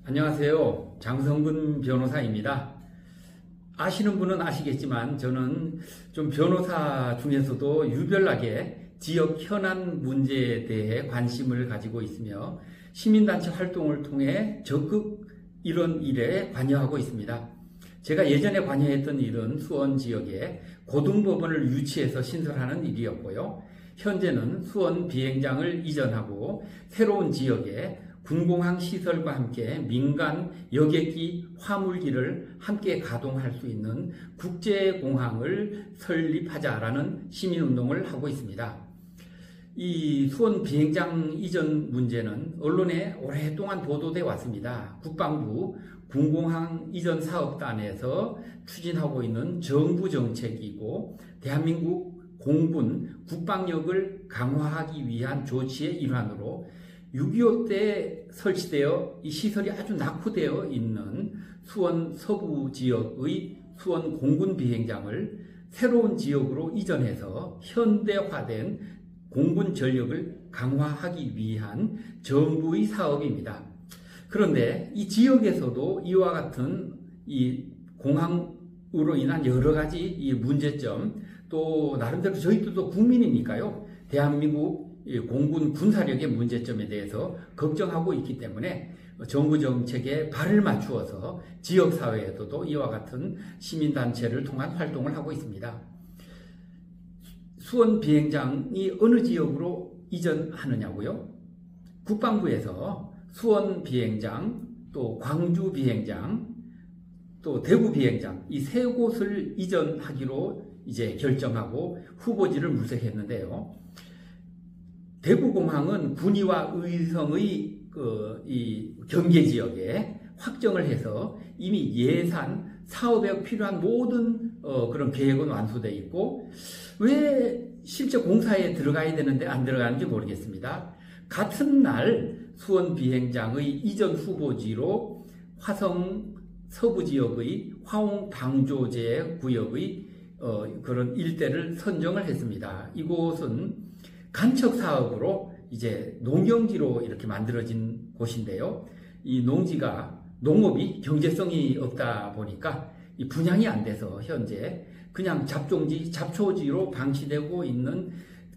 안녕하세요. 장성근 변호사입니다. 아시는 분은 아시겠지만 저는 좀 변호사 중에서도 유별나게 지역 현안 문제에 대해 관심을 가지고 있으며 시민단체 활동을 통해 적극 이런 일에 관여하고 있습니다. 제가 예전에 관여했던 일은 수원 지역에 고등법원을 유치해서 신설하는 일이었고요. 현재는 수원 비행장을 이전하고 새로운 지역에 군공항 시설과 함께 민간 여객기, 화물기를 함께 가동할 수 있는 국제공항을 설립하자라는 시민운동을 하고 있습니다. 이 수원 비행장 이전 문제는 언론에 오랫동안 보도돼 왔습니다. 국방부 군공항 이전 사업단에서 추진하고 있는 정부 정책이고 대한민국 공군 국방력을 강화하기 위한 조치의 일환으로 6.25 때 설치되어 이 시설이 아주 낙후되어 있는 수원 서부 지역의 수원 공군 비행장을 새로운 지역으로 이전해서 현대화된 공군 전력을 강화하기 위한 정부의 사업입니다. 그런데 이 지역에서도 이와 같은 이 공항으로 인한 여러 가지 이 문제점, 또 나름대로 저희들도 국민이니까요. 대한민국 공군 군사력의 문제점에 대해서 걱정하고 있기 때문에 정부 정책에 발을 맞추어서 지역사회에서도 이와 같은 시민단체를 통한 활동을 하고 있습니다. 수원 비행장이 어느 지역으로 이전하느냐고요? 국방부에서 수원 비행장, 또 광주 비행장, 또 대구 비행장 이 세 곳을 이전하기로 이제 결정하고 후보지를 물색했는데요. 대구공항은 군위와 의성의 이 경계 지역에 확정을 해서 이미 예산, 사업에 필요한 모든 그런 계획은 완수되어 있고 왜 실제 공사에 들어가야 되는데 안 들어가는지 모르겠습니다. 같은 날 수원 비행장의 이전 후보지로 화성 서부 지역의 화홍 방조제 구역의 그런 일대를 선정을 했습니다. 이곳은 간척 사업으로 이제 농경지로 이렇게 만들어진 곳인데요. 이 농업이 경제성이 없다 보니까 이 분양이 안 돼서 현재 그냥 잡초지로 방치되고 있는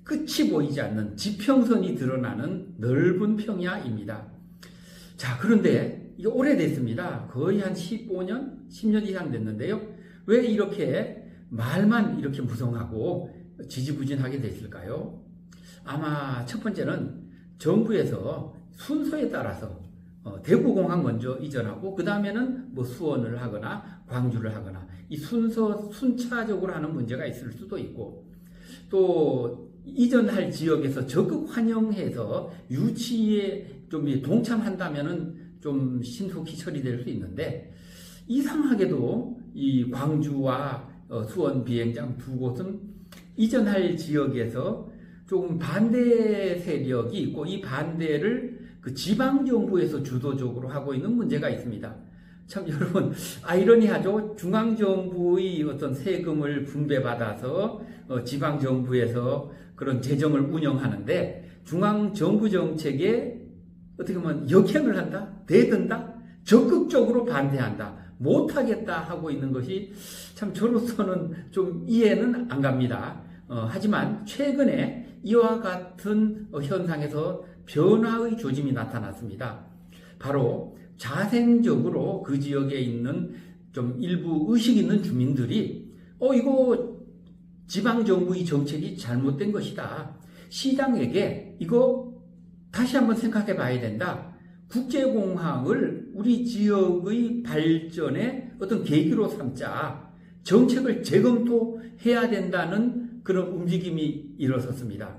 끝이 보이지 않는 지평선이 드러나는 넓은 평야입니다. 자, 그런데 이게 오래됐습니다. 거의 한 15년, 10년 이상 됐는데요. 왜 이렇게 말만 이렇게 무성하고 지지부진하게 됐을까요? 아마 첫 번째는 정부에서 순서에 따라서 대구공항 먼저 이전하고 그 다음에는 뭐 수원을 하거나 광주를 하거나 이 순차적으로 하는 문제가 있을 수도 있고 또 이전할 지역에서 적극 환영해서 유치에 좀 동참한다면은 좀 신속히 처리될 수 있는데 이상하게도 이 광주와 수원 비행장 두 곳은 이전할 지역에서 조금 반대 세력이 있고 이 반대를 그 지방정부에서 주도적으로 하고 있는 문제가 있습니다. 참 여러분 아이러니하죠. 중앙정부의 어떤 세금을 분배받아서 지방정부에서 그런 재정을 운영하는데 중앙정부 정책에 어떻게 보면 역행을 한다, 대든다, 적극적으로 반대한다, 못하겠다 하고 있는 것이 참 저로서는 좀 이해는 안 갑니다. 하지만 최근에 이와 같은 현상에서 변화의 조짐이 나타났습니다. 바로 자생적으로 그 지역에 있는 좀 일부 의식 있는 주민들이 이거 지방정부의 정책이 잘못된 것이다. 시장에게 이거 다시 한번 생각해 봐야 된다. 국제공항을 우리 지역의 발전의 어떤 계기로 삼자. 정책을 재검토해야 된다는 그런 움직임이 일어섰습니다.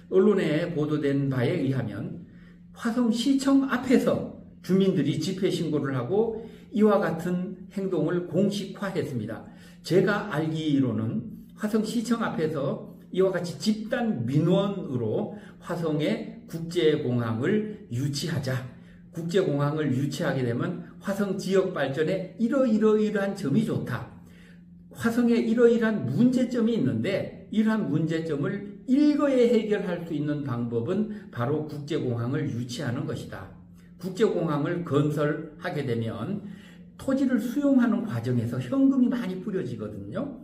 언론에 보도된 바에 의하면 화성시청 앞에서 주민들이 집회 신고를 하고 이와 같은 행동을 공식화했습니다. 제가 알기로는 화성시청 앞에서 이와 같이 집단 민원으로 화성에 국제공항을 유치하자. 국제공항을 유치하게 되면 화성 지역 발전에 이러이러이러한 점이 좋다. 화성에 이러이러한 문제점이 있는데 이러한 문제점을 일거에 해결할 수 있는 방법은 바로 국제공항을 유치하는 것이다. 국제공항을 건설하게 되면 토지를 수용하는 과정에서 현금이 많이 뿌려지거든요.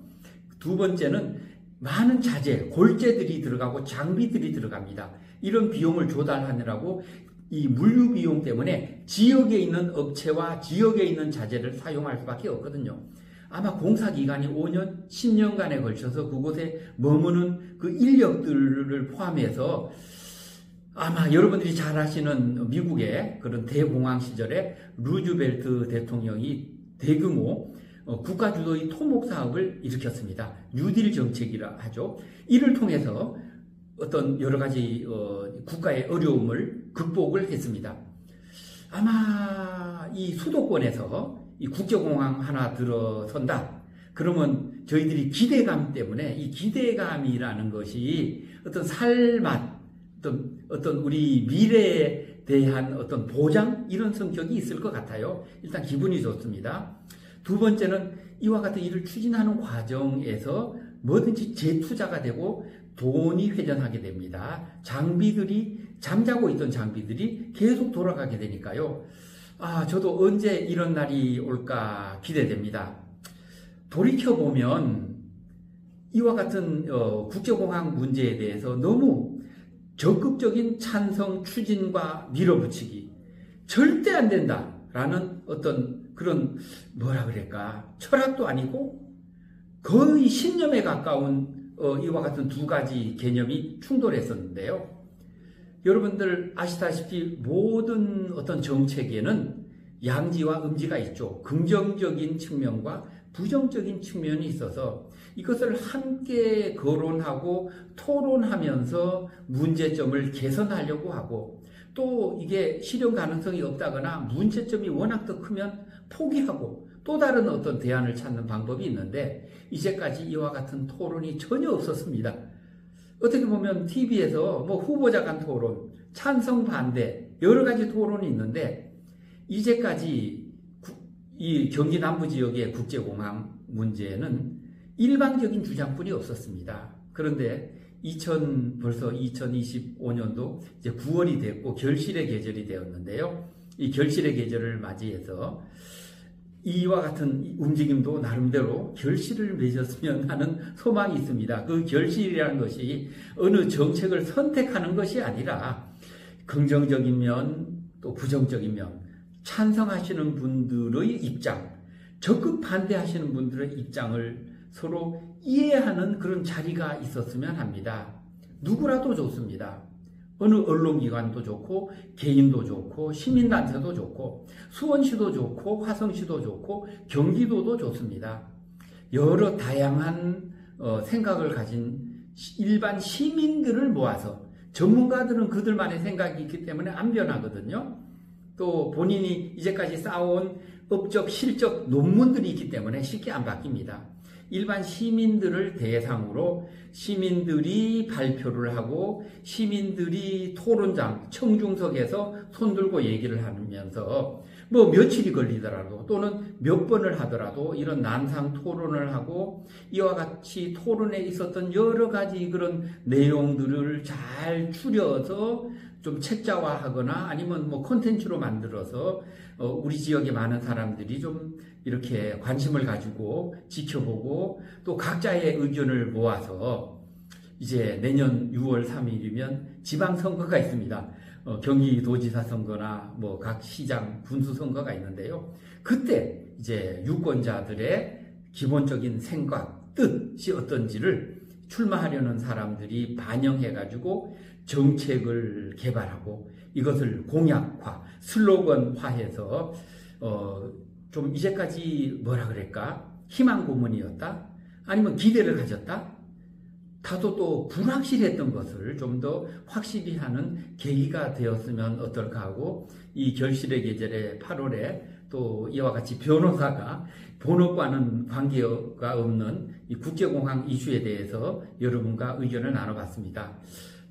두 번째는 많은 자재, 골재들이 들어가고 장비들이 들어갑니다. 이런 비용을 조달하느라고 이 물류 비용 때문에 지역에 있는 업체와 지역에 있는 자재를 사용할 수밖에 없거든요. 아마 공사 기간이 5년, 10년간에 걸쳐서 그곳에 머무는 그 인력들을 포함해서 아마 여러분들이 잘 아시는 미국의 그런 대공황 시절에 루즈벨트 대통령이 대규모 국가 주도의 토목 사업을 일으켰습니다. 뉴딜 정책이라 하죠. 이를 통해서 어떤 여러 가지 국가의 어려움을 극복을 했습니다. 아마 이 수도권에서 이 국제공항 하나 들어선다. 그러면 저희들이 기대감 때문에 이 기대감이라는 것이 어떤 살맛, 어떤 우리 미래에 대한 어떤 보장 이런 성격이 있을 것 같아요. 일단 기분이 좋습니다. 두 번째는 이와 같은 일을 추진하는 과정에서 뭐든지 재투자가 되고 돈이 회전하게 됩니다. 장비들이 잠자고 있던 장비들이 계속 돌아가게 되니까요. 저도 언제 이런 날이 올까 기대됩니다. 돌이켜보면 이와 같은 국제공항 문제에 대해서 너무 적극적인 찬성 추진과 밀어붙이기 절대 안 된다라는 어떤 그런 뭐라 그럴까 철학도 아니고 거의 신념에 가까운 이와 같은 두 가지 개념이 충돌했었는데요. 여러분들 아시다시피 모든 어떤 정책에는 양지와 음지가 있죠. 긍정적인 측면과 부정적인 측면이 있어서 이것을 함께 거론하고 토론하면서 문제점을 개선하려고 하고 또 이게 실현 가능성이 없다거나 문제점이 워낙 더 크면 포기하고 또 다른 어떤 대안을 찾는 방법이 있는데 이제까지 이와 같은 토론이 전혀 없었습니다. 어떻게 보면 TV에서 뭐 후보자 간 토론, 찬성 반대 여러 가지 토론이 있는데 이제까지 이 경기 남부 지역의 국제공항 문제는 일방적인 주장뿐이 없었습니다. 그런데 벌써 2025년도 이제 9월이 됐고 결실의 계절이 되었는데요. 이 결실의 계절을 맞이해서 이와 같은 움직임도 나름대로 결실을 맺었으면 하는 소망이 있습니다. 그 결실이라는 것이 어느 정책을 선택하는 것이 아니라 긍정적인 면 또 부정적인 면 찬성하시는 분들의 입장, 적극 반대하시는 분들의 입장을 서로 이해하는 그런 자리가 있었으면 합니다. 누구라도 좋습니다. 어느 언론기관도 좋고 개인도 좋고 시민단체도 좋고 수원시도 좋고 화성시도 좋고 경기도도 좋습니다. 여러 다양한 생각을 가진 일반 시민들을 모아서 전문가들은 그들만의 생각이 있기 때문에 안 변하거든요. 또 본인이 이제까지 쌓아온 업적, 실적, 논문들이 있기 때문에 쉽게 안 바뀝니다. 일반 시민들을 대상으로 시민들이 발표를 하고 시민들이 토론장, 청중석에서 손들고 얘기를 하면서 뭐 며칠이 걸리더라도 또는 몇 번을 하더라도 이런 난상 토론을 하고 이와 같이 토론에 있었던 여러 가지 그런 내용들을 잘 추려서 좀 책자화하거나 아니면 뭐 콘텐츠로 만들어서 우리 지역의 많은 사람들이 좀 이렇게 관심을 가지고 지켜보고 또 각자의 의견을 모아서 이제 내년 6월 3일이면 지방선거가 있습니다. 경기도지사 선거나 뭐 각 시장 군수 선거가 있는데요. 그때 이제 유권자들의 기본적인 생각, 뜻이 어떤지를 출마하려는 사람들이 반영해가지고 정책을 개발하고 이것을 공약화, 슬로건화해서 좀 이제까지 뭐라 그럴까? 희망 고문이었다? 아니면 기대를 가졌다? 다소 또 불확실했던 것을 좀 더 확실히 하는 계기가 되었으면 어떨까 하고 이 결실의 계절의 8월에 또 이와 같이 변호사가 본업과는 관계가 없는 이 국제공항 이슈에 대해서 여러분과 의견을 나눠봤습니다.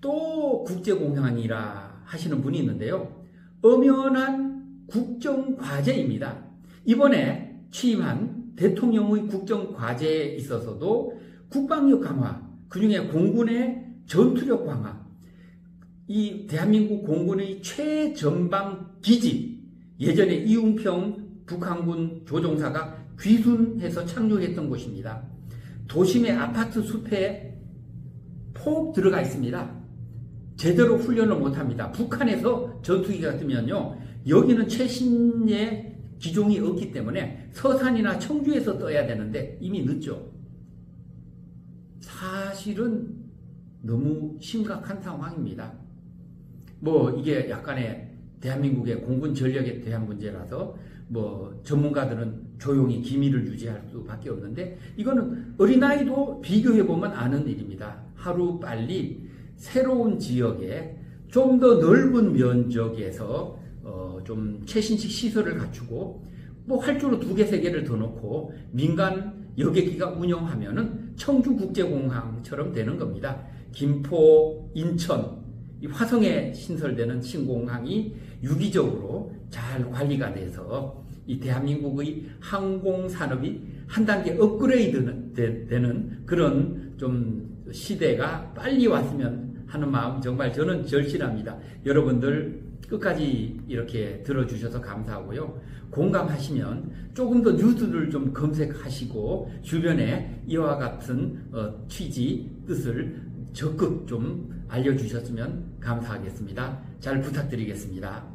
또 국제공항이라 하시는 분이 있는데요. 엄연한 국정과제입니다. 이번에 취임한 대통령의 국정과제에 있어서도 국방력 강화, 그중에 공군의 전투력 강화, 이 대한민국 공군의 최전방 기지, 예전에 이웅평 북한군 조종사가 귀순해서 착륙했던 곳입니다. 도심의 아파트 숲에 폭 들어가 있습니다. 제대로 훈련을 못합니다. 북한에서 전투기가 뜨면요, 여기는 최신의 기종이 없기 때문에 서산이나 청주에서 떠야 되는데 이미 늦죠. 사실은 너무 심각한 상황입니다. 뭐 이게 약간의 대한민국의 공군 전력에 대한 문제라서 뭐 전문가들은 조용히 기밀을 유지할 수밖에 없는데, 이거는 어린아이도 비교해보면 아는 일입니다. 하루 빨리 새로운 지역에 좀 더 넓은 면적에서 좀 최신식 시설을 갖추고, 뭐 활주로 2개, 3개를 더 놓고 민간 여객기가 운영하면은 청주국제공항처럼 되는 겁니다. 김포, 인천, 이 화성에 신설되는 신공항이 유기적으로 잘 관리가 돼서 이 대한민국의 항공산업이 한 단계 업그레이드 되는 그런 좀 시대가 빨리 왔으면 하는 마음 정말 저는 절실합니다. 여러분들 끝까지 이렇게 들어주셔서 감사하고요. 공감하시면 조금 더 뉴스를 좀 검색하시고 주변에 이와 같은 취지, 뜻을 적극 좀 알려주셨으면 감사하겠습니다. 잘 부탁드리겠습니다.